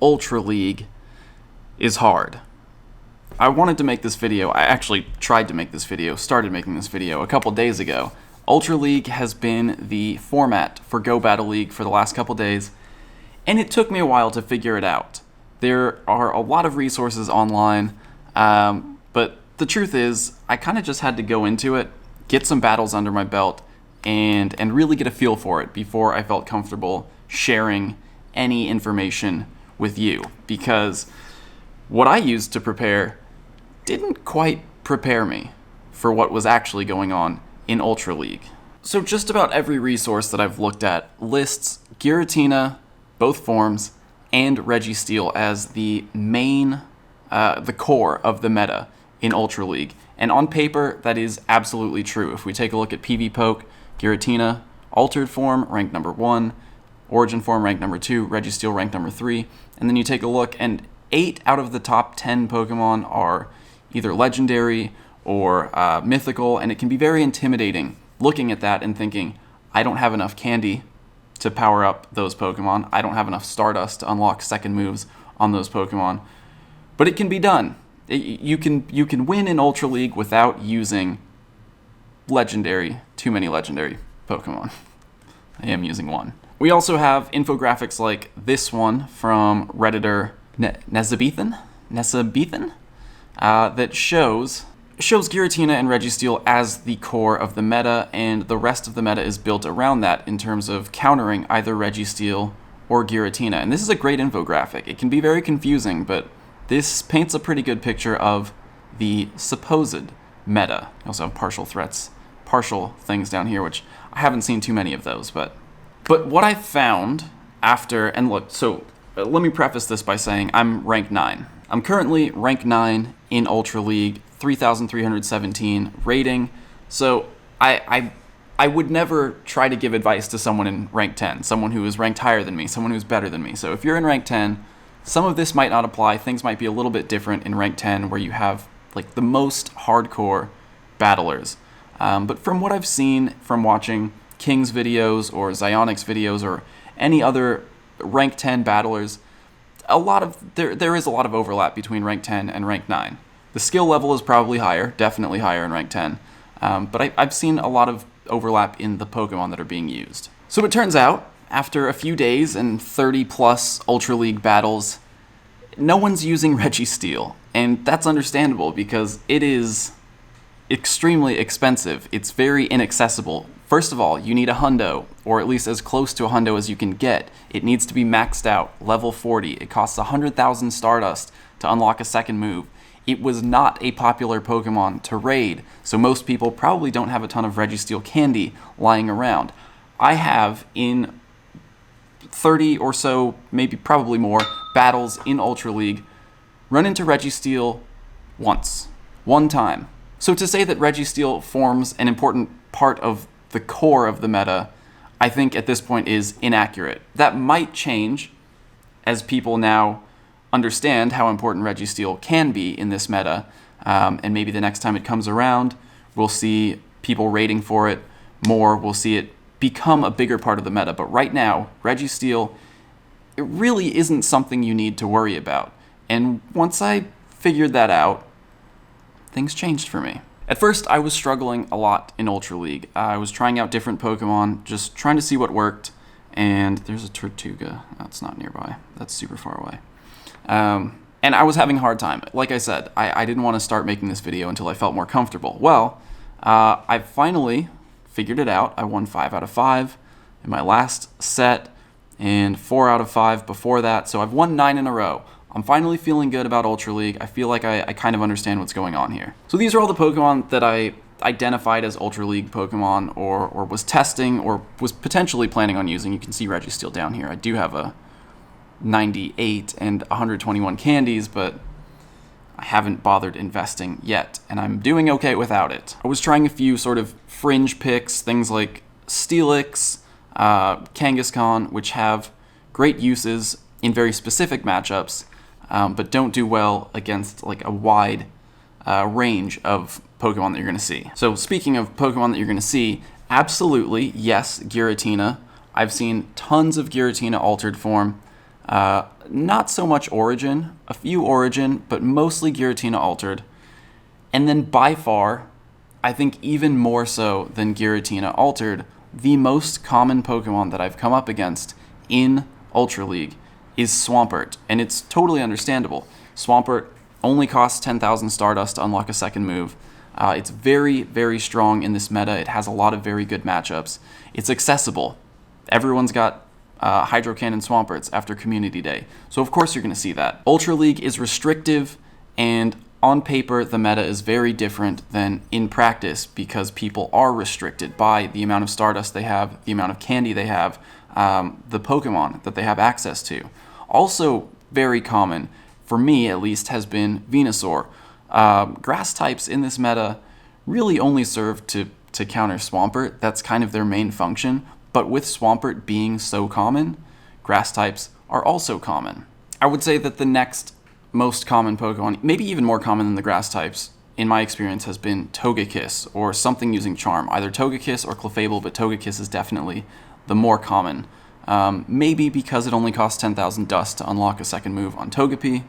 Ultra League is hard. I wanted to make this video, I actually tried to make this video, started making this video a couple days ago. Ultra League has been the format for Go Battle League for the last couple days, and it took me a while to figure it out. There are a lot of resources online, but the truth is, I kind of just had to go into it, get some battles under my belt, and really get a feel for it before I felt comfortable sharing any information with you, because what I used to prepare didn't quite prepare me for what was actually going on in Ultra League. So just about every resource that I've looked at lists Giratina, both forms, and Registeel as the main, the core of the meta in Ultra League. And on paper, that is absolutely true. If we take a look at PvPoke, Giratina, Altered Form, ranked number 1, Origin Form, ranked number 2, Registeel, ranked number 3, and then you take a look, and 8 out of the top 10 Pokemon are either legendary or mythical, and it can be very intimidating looking at that and thinking, I don't have enough candy to power up those Pokemon, I don't have enough Stardust to unlock second moves on those Pokemon, but it can be done. You can win in Ultra League without using too many legendary Pokemon. I am using one. We also have infographics like this one from Redditor Nesabethan, that shows Giratina and Registeel as the core of the meta, and the rest of the meta is built around that in terms of countering either Registeel or Giratina. And this is a great infographic. It can be very confusing, but this paints a pretty good picture of the supposed meta. We also have partial things down here, which I haven't seen too many of those, but what I found after, and look, so let me preface this by saying I'm rank 9. I'm currently rank 9 in Ultra League, 3,317 rating, so I would never try to give advice to someone in rank 10, someone who is ranked higher than me, someone who's better than me. So if you're in rank 10, some of this might not apply. Things might be a little bit different in rank 10, where you have like the most hardcore battlers. But from what I've seen from watching King's videos or Zionic's videos or any other rank 10 battlers, there is a lot of overlap between rank 10 and rank 9. The skill level is probably higher, definitely higher in rank 10, but I've seen a lot of overlap in the Pokemon that are being used. So it turns out, after a few days and 30 plus Ultra League battles, no one's using Registeel, and that's understandable because it is extremely expensive. It's very inaccessible. First of all, you need a hundo, or at least as close to a hundo as you can get. It needs to be maxed out, level 40. It costs 100,000 Stardust to unlock a second move. It was not a popular Pokemon to raid, so most people probably don't have a ton of Registeel candy lying around. I have, in 30 or so, maybe probably more, battles in Ultra League, run into Registeel one time. So to say that Registeel forms an important part of the core of the meta, I think at this point is inaccurate. That might change as people now understand how important Registeel can be in this meta, and maybe the next time it comes around, we'll see people raiding for it more, we'll see it become a bigger part of the meta. But right now, Registeel, it really isn't something you need to worry about. And once I figured that out, things changed for me. At first, I was struggling a lot in Ultra League. I was trying out different Pokemon, just trying to see what worked, and there's a Tortuga. That's not nearby. That's super far away. And I was having a hard time. Like I said, I didn't want to start making this video until I felt more comfortable. Well, I finally figured it out. I won 5 out of 5 in my last set, and 4 out of 5 before that, so I've won 9 in a row. I'm finally feeling good about Ultra League. I feel like I kind of understand what's going on here. So these are all the Pokemon that I identified as Ultra League Pokemon, or was testing, or was potentially planning on using. You can see Registeel down here. I do have a 98 and 121 candies, but I haven't bothered investing yet, and I'm doing okay without it. I was trying a few sort of fringe picks, things like Steelix, Kangaskhan, which have great uses in very specific matchups, but don't do well against like a wide range of Pokemon that you're going to see. So speaking of Pokemon that you're going to see, absolutely, yes, Giratina. I've seen tons of Giratina altered form. Not so much Origin, a few Origin, but mostly Giratina altered. And then by far, I think even more so than Giratina altered, the most common Pokemon that I've come up against in Ultra League is Swampert, and it's totally understandable. Swampert only costs 10,000 Stardust to unlock a second move. It's very, very strong in this meta. It has a lot of very good matchups. It's accessible. Everyone's got Hydro Cannon Swamperts after Community Day, so of course you're going to see that. Ultra League is restrictive, and on paper the meta is very different than in practice because people are restricted by the amount of Stardust they have, the amount of candy they have, the Pokemon that they have access to. Also very common, for me at least, has been Venusaur. Grass types in this meta really only serve to counter Swampert. That's kind of their main function. But with Swampert being so common, grass types are also common. I would say that the next most common Pokemon, maybe even more common than the grass types, in my experience, has been Togekiss or something using Charm. Either Togekiss or Clefable, but Togekiss is definitely the more common. Maybe because it only costs 10,000 Dust to unlock a second move on Togepi.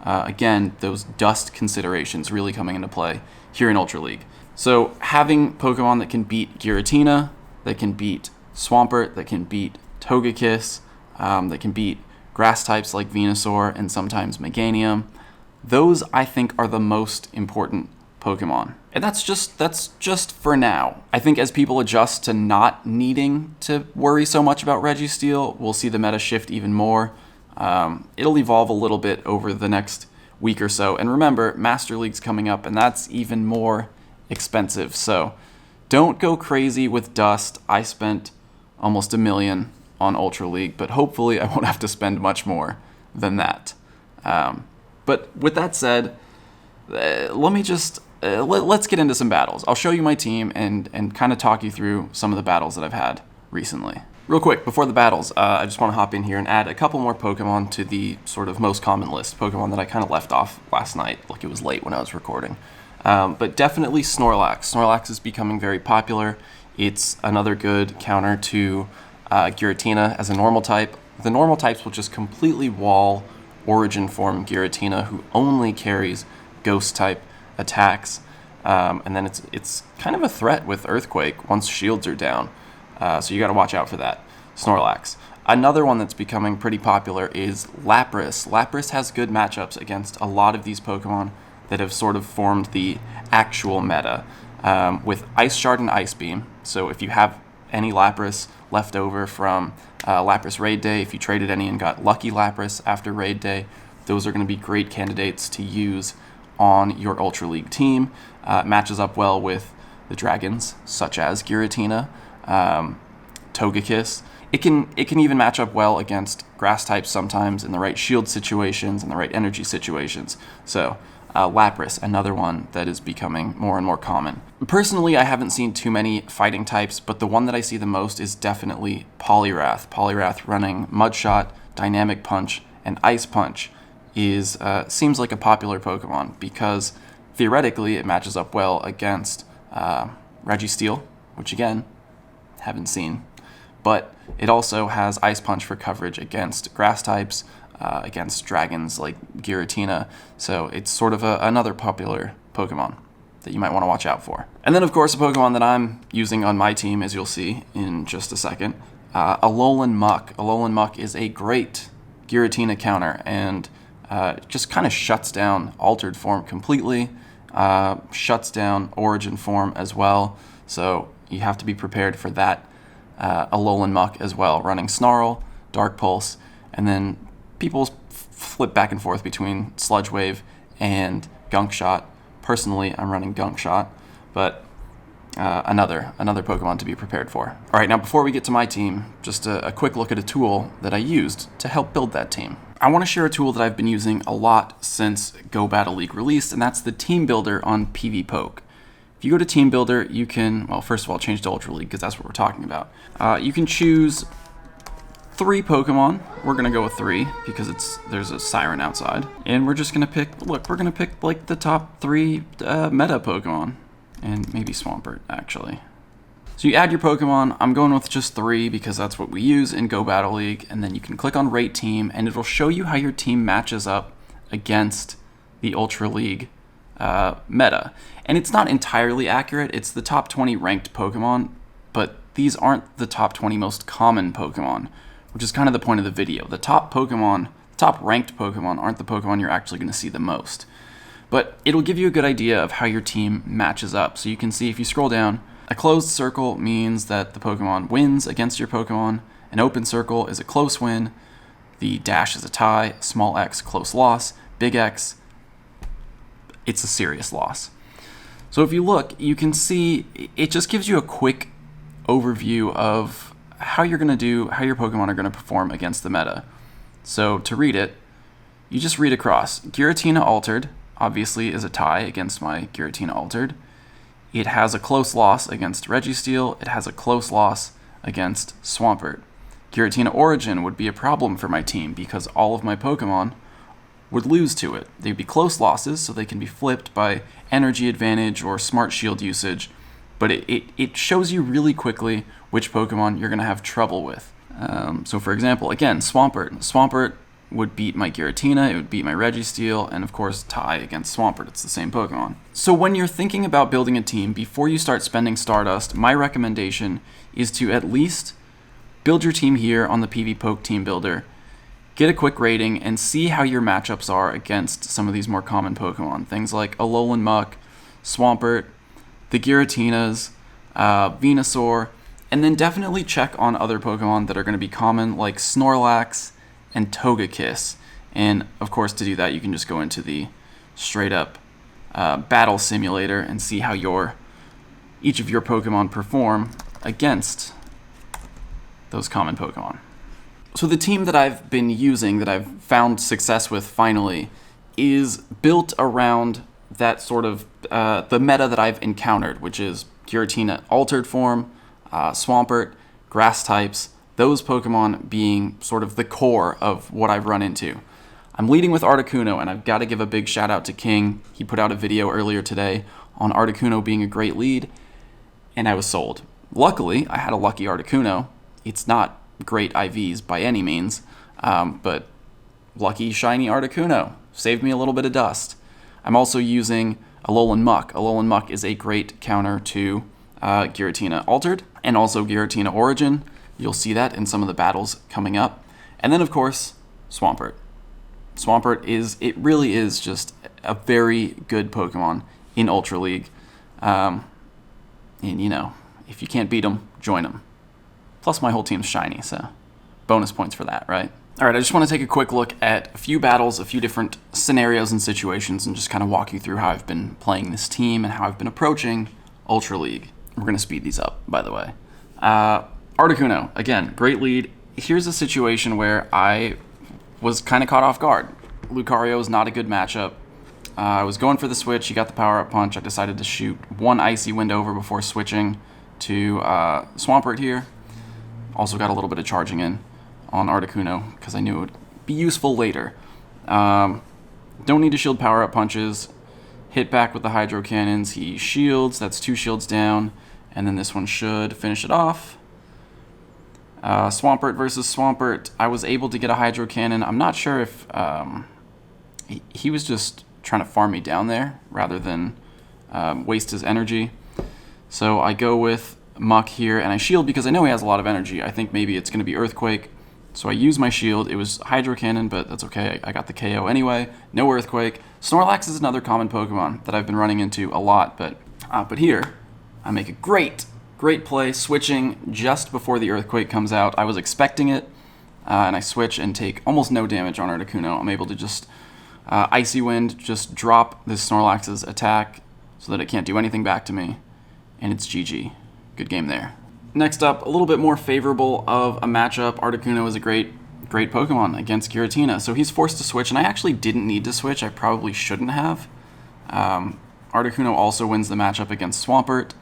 Again, those Dust considerations really coming into play here in Ultra League. So having Pokemon that can beat Giratina, that can beat Swampert, that can beat Togekiss, that can beat grass types like Venusaur and sometimes Meganium, those I think are the most important Pokemon. And that's just for now. I think as people adjust to not needing to worry so much about Registeel, we'll see the meta shift even more. It'll evolve a little bit over the next week or so. And remember, Master League's coming up, and that's even more expensive. So don't go crazy with Dust. I spent almost $1 million on Ultra League, but hopefully I won't have to spend much more than that. But with that said, let's get into some battles. I'll show you my team and kind of talk you through some of the battles that I've had recently. Real quick, before the battles, I just want to hop in here and add a couple more Pokemon to the sort of most common list. Pokemon that I kind of left off last night, like it was late when I was recording. But definitely Snorlax. Snorlax is becoming very popular. It's another good counter to Giratina as a normal type. The normal types will just completely wall Origin form Giratina, who only carries Ghost type attacks. And then it's kind of a threat with Earthquake once shields are down. So you got to watch out for that. Snorlax. Another one that's becoming pretty popular is Lapras. Lapras has good matchups against a lot of these Pokemon that have sort of formed the actual meta, with Ice Shard and Ice Beam. So if you have any Lapras left over from Lapras Raid Day, if you traded any and got Lucky Lapras after Raid Day, those are going to be great candidates to use on your Ultra League team. Matches up well with the dragons, such as Giratina, Togekiss. It can even match up well against grass types sometimes in the right shield situations and the right energy situations. So Lapras, another one that is becoming more and more common. Personally, I haven't seen too many fighting types, but the one that I see the most is definitely Poliwrath. Poliwrath running Mudshot, Dynamic Punch, and Ice Punch seems like a popular Pokemon because theoretically it matches up well against Registeel, which again, haven't seen. But it also has Ice Punch for coverage against grass types, against dragons like Giratina, so it's sort of another popular Pokemon that you might want to watch out for. And then of course a Pokemon that I'm using on my team, as you'll see in just a second, Alolan Muck. Alolan Muck is a great Giratina counter and just kind of shuts down Altered form completely, shuts down Origin form as well, so you have to be prepared for that. Alolan Muck as well, running Snarl, Dark Pulse, and then people flip back and forth between Sludge Wave and Gunk Shot. Personally, I'm running Gunk Shot, but another Pokemon to be prepared for. All right, now before we get to my team, just a quick look at a tool that I used to help build that team. I want to share a tool that I've been using a lot since Go Battle League released, and that's the Team Builder on PvPoke. If you go to Team Builder, you can, well, first of all, change to Ultra League because that's what we're talking about. You can choose 3 Pokemon. We're going to go with 3 because there's a Siren outside. And we're just going to pick, we're going to pick like the top 3 meta Pokemon. And maybe Swampert, actually. So you add your Pokemon. I'm going with just 3 because that's what we use in Go Battle League. And then you can click on Rate Team, and it'll show you how your team matches up against the Ultra League meta. And it's not entirely accurate. It's the top 20 ranked Pokemon, but these aren't the top 20 most common Pokemon, which is kind of the point of the video. The top ranked Pokemon aren't the Pokemon you're actually going to see the most. But it'll give you a good idea of how your team matches up. So you can see if you scroll down, a closed circle means that the Pokemon wins against your Pokemon. An open circle is a close win. The dash is a tie. Small x, close loss. Big X, it's a serious loss. So if you look, you can see it just gives you a quick overview of how you're going to do, how your Pokemon are going to perform against the meta. So to read it, you just read across. Giratina Altered, obviously, is a tie against my Giratina Altered. It has a close loss against Registeel. It has a close loss against Swampert. Giratina Origin would be a problem for my team because all of my Pokemon would lose to it. They'd be close losses, so they can be flipped by energy advantage or smart shield usage, but it shows you really quickly which Pokemon you're going to have trouble with. So for example, again, Swampert. Swampert would beat my Giratina, it would beat my Registeel, and of course tie against Swampert. It's the same Pokemon. So when you're thinking about building a team, before you start spending Stardust, my recommendation is to at least build your team here on the PvPoke team builder, get a quick rating, and see how your matchups are against some of these more common Pokemon. Things like Alolan Muck, Swampert, the Giratinas, Venusaur, and then definitely check on other Pokemon that are going to be common, like Snorlax and Togekiss. And of course, to do that, you can just go into the straight up battle simulator and see how each of your Pokemon perform against those common Pokemon. So the team that I've been using, that I've found success with finally, is built around that sort of the meta that I've encountered, which is Giratina Altered form, Swampert, grass types, those Pokemon being sort of the core of what I've run into. I'm leading with Articuno, and I've got to give a big shout out to King. He put out a video earlier today on Articuno being a great lead, and I was sold. Luckily, I had a lucky Articuno. It's not great IVs by any means, but lucky shiny Articuno saved me a little bit of dust. I'm also using Alolan Muck. Alolan Muck is a great counter to Giratina Altered and also Giratina Origin. You'll see that in some of the battles coming up. And then, of course, Swampert. Swampert it really is just a very good Pokemon in Ultra League. And, if you can't beat them, join them. Plus, my whole team's shiny, so bonus points for that, right? All right, I just want to take a quick look at a few battles, a few different scenarios and situations, and just kind of walk you through how I've been playing this team and how I've been approaching Ultra League. We're going to speed these up, by the way. Articuno, again, great lead. Here's a situation where I was kind of caught off guard. Lucario is not a good matchup. I was going for the switch. He got the power-up punch. I decided to shoot one Icy Wind over before switching to Swampert here. Also got a little bit of charging in on Articuno because I knew it would be useful later. Don't need to shield power-up punches. Hit back with the Hydro Cannons. He shields. That's 2 shields down. And then this one should finish it off. Swampert versus Swampert. I was able to get a Hydro Cannon. I'm not sure if he was just trying to farm me down there rather than waste his energy. So I go with Muck here, and I shield because I know he has a lot of energy. I think maybe it's going to be Earthquake. So I use my shield. It was Hydro Cannon, but that's okay. I got the KO anyway. No Earthquake. Snorlax is another common Pokemon that I've been running into a lot, but here I make a great play, switching just before the Earthquake comes out. I was expecting it, and I switch and take almost no damage on Articuno. I'm able to just Icy Wind, just drop this Snorlax's attack so that it can't do anything back to me, and it's GG. Good game there. Next up, a little bit more favorable of a matchup. Articuno is a great Pokemon against Giratina, so he's forced to switch, and I actually didn't need to switch. I probably shouldn't have. Articuno also wins the matchup against Swampert.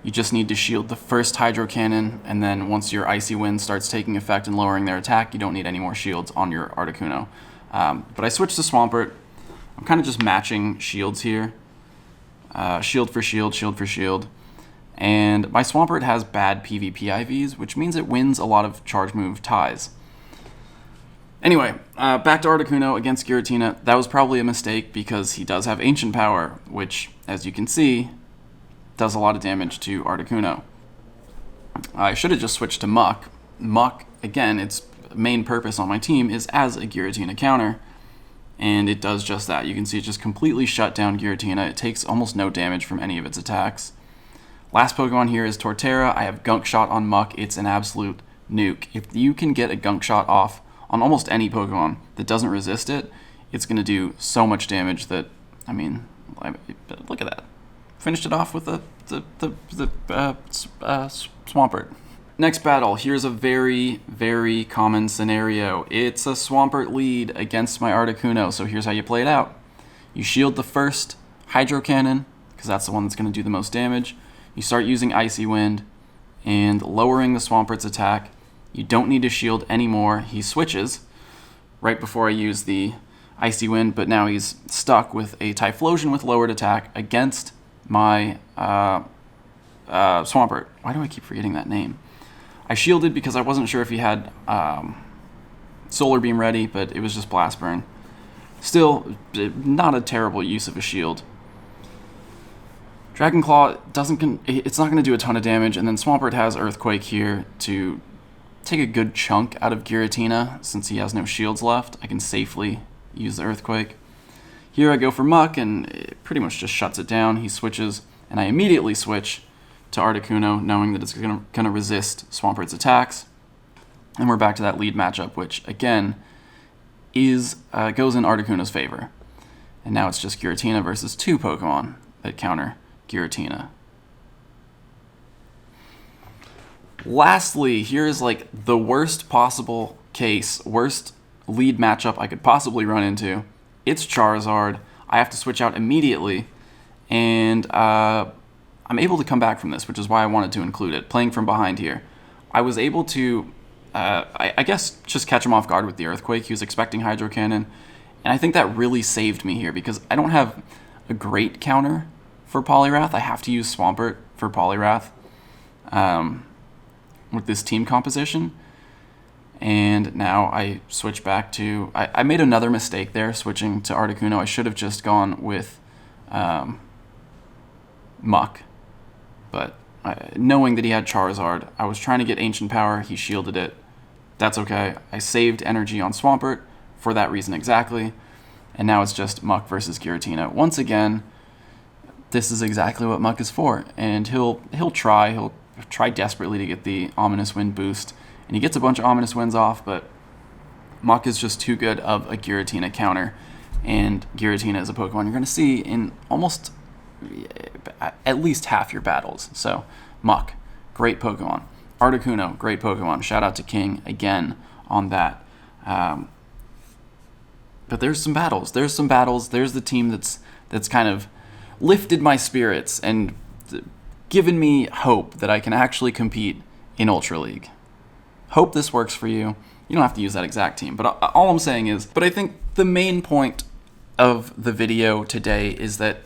You just need to shield the first Hydro Cannon, and then once your Icy Wind starts taking effect and lowering their attack, you don't need any more shields on your Articuno. But I switched to Swampert. I'm kind of just matching shields here. Shield for shield, shield for shield. And my Swampert has bad PvP IVs, which means it wins a lot of charge move ties. Anyway, back to Articuno against Giratina. That was probably a mistake because he does have Ancient Power, which, as you can see, does a lot of damage to Articuno. I should have just switched to Muck. Muck, again, its main purpose on my team is as a Giratina counter, and it does just that. You can see it just completely shut down Giratina. It takes almost no damage from any of its attacks. Last Pokemon here is Torterra. I have Gunk Shot on Muck. It's an absolute nuke. If you can get a Gunk Shot off on almost any Pokemon that doesn't resist it, it's going to do so much damage that, I mean, look at that. Finished it off with the Swampert. Next battle, here's a very, very common scenario. It's a Swampert lead against my Articuno, so here's how you play it out. You shield the first Hydro Cannon, because that's the one that's going to do the most damage. You start using Icy Wind and lowering the Swampert's attack. You don't need to shield anymore. He switches right before I use the Icy Wind, but now he's stuck with a Typhlosion with lowered attack against my Swampert. Why do I keep forgetting that name? I shielded because I wasn't sure if he had Solar Beam ready, but it was just Blast Burn. Still, not a terrible use of a shield. Dragon Claw it's not going to do a ton of damage, and then Swampert has Earthquake here to take a good chunk out of Giratina. Since he has no shields left, I can safely use the Earthquake. Here I go for Muck, and it pretty much just shuts it down. He switches, and I immediately switch to Articuno, knowing that it's going to resist Swampert's attacks. And we're back to that lead matchup, which, again, goes in Articuno's favor. And now it's just Giratina versus two Pokemon that counter Giratina. Lastly, here's like the worst possible case, worst lead matchup I could possibly run into. It's Charizard. I have to switch out immediately, and I'm able to come back from this, which is why I wanted to include it. Playing from behind here, I was able to, I guess, just catch him off guard with the Earthquake. He was expecting Hydro Cannon, and I think that really saved me here because I don't have a great counter for Poliwrath. I have to use Swampert for Poliwrath with this team composition. And now I switch back to... I made another mistake there, switching to Articuno. I should have just gone with Muck. But knowing that he had Charizard, I was trying to get Ancient Power. He shielded it. That's okay. I saved energy on Swampert for that reason exactly. And now it's just Muck versus Giratina. Once again, this is exactly what Muck is for. And he'll try desperately to get the Ominous Wind boost. And he gets a bunch of Ominous Winds off, but Muck is just too good of a Giratina counter. And Giratina is a Pokemon you're going to see in almost at least half your battles. So, Muck, great Pokemon. Articuno, great Pokemon. Shout out to King again on that. But there's some battles. There's the team that's kind of lifted my spirits and given me hope that I can actually compete in Ultra League. Hope this works for you. You don't have to use that exact team, but all I'm saying is, but I think the main point of the video today is that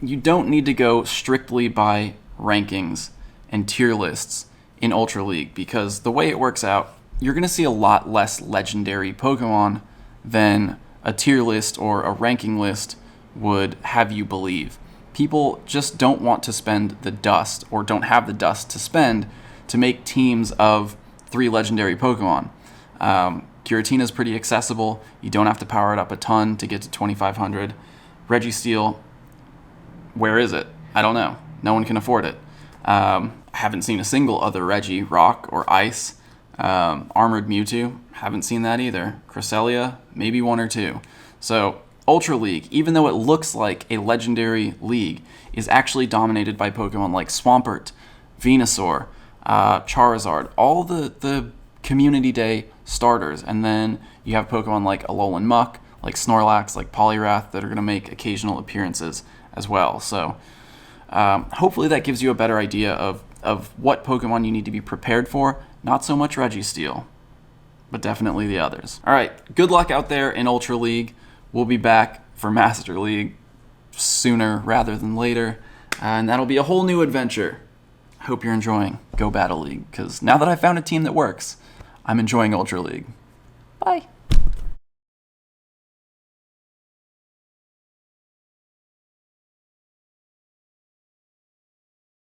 you don't need to go strictly by rankings and tier lists in Ultra League, because the way it works out, you're going to see a lot less legendary Pokemon than a tier list or a ranking list would have you believe. People just don't want to spend the dust, or don't have the dust to spend, to make teams of 3 legendary Pokemon. Giratina is pretty accessible. You don't have to power it up a ton to get to 2500. Registeel, where is it? I don't know. No one can afford it. I haven't seen a single other Regi, Rock or Ice. Armored Mewtwo, haven't seen that either. Cresselia, maybe 1 or 2. So Ultra League, even though it looks like a legendary league, is actually dominated by Pokemon like Swampert, Venusaur, Charizard, all the Community Day starters. And then you have Pokemon like Alolan Muck, like Snorlax, like Poliwrath that are going to make occasional appearances as well. So hopefully that gives you a better idea of what Pokemon you need to be prepared for. Not so much Registeel, but definitely the others. All right, good luck out there in Ultra League. We'll be back for Master League sooner rather than later, and that'll be a whole new adventure. hope you're enjoying Go Battle League, because now that I've found a team that works, I'm enjoying Ultra League. Bye.